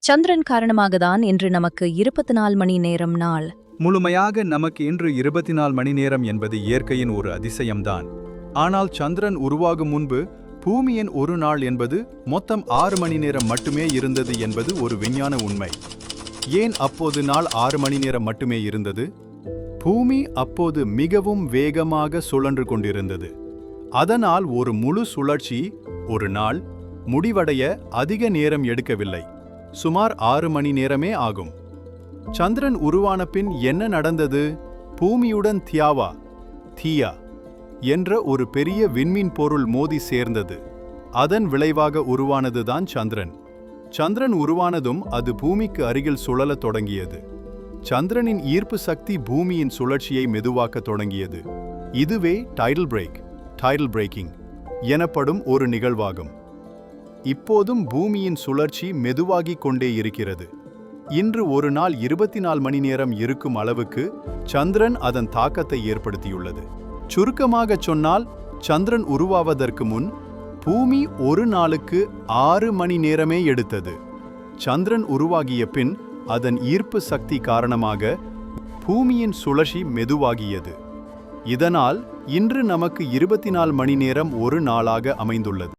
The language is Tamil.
சந்திரன் காரணமாகத்தான் இன்று நமக்கு 24 மணி நேரம் நாள். முழுமையாக நமக்கு இன்று 24 மணி நேரம் என்பது இயற்கையின் ஒரு அதிசயம்தான். ஆனால் சந்திரன் உருவாகும் முன்பு பூமியின் ஒரு நாள் என்பது மொத்தம் 6 மணி நேரம் மட்டுமே இருந்தது என்பது ஒரு விஞ்ஞான உண்மை. ஏன் அப்போது நாள் 6 மணி நேரம் மட்டுமே இருந்தது? பூமி அப்போது மிகவும் வேகமாக சுழன்று கொண்டிருந்தது. அதனால் ஒரு முழு சுழற்சி, ஒரு நாள், முடிவடைய அதிக நேரம் எடுக்கவில்லை. சுமார் 6 மணி நேரமே ஆகும். சந்திரன் உருவான பின் என்ன நடந்தது? பூமியுடன் தியா என்ற ஒரு பெரிய விண்மீன் பொருள் மோதி சேர்ந்தது. அதன் விளைவாக உருவானதுதான் சந்திரன். சந்திரன் உருவானதும் அது பூமிக்கு அருகில் சுழலத் தொடங்கியது. சந்திரனின் ஈர்ப்பு சக்தி பூமியின் சுழற்சியை மெதுவாக்கத் தொடங்கியது. இதுவே டைடல் பிரேக்கிங் எனப்படும் ஒரு நிகழ்வாகும். இப்போதும் பூமியின் சுழற்சி மெதுவாகிக் கொண்டே இருக்கிறது. இன்று ஒரு நாள் 24 மணி நேரம் இருக்கும் அளவுக்கு சந்திரன் அதன் தாக்கத்தை ஏற்படுத்தியுள்ளது. சுருக்கமாகச் சொன்னால், சந்திரன் உருவாவதற்கு முன் பூமி ஒரு நாளுக்கு 6 மணி நேரமே எடுத்தது. சந்திரன் உருவாகிய பின் அதன் ஈர்ப்பு சக்தி காரணமாக பூமியின் சுழற்சி மெதுவாகியது. இதனால் இன்று நமக்கு 24 மணி நேரம் ஒரு நாளாக அமைந்துள்ளது.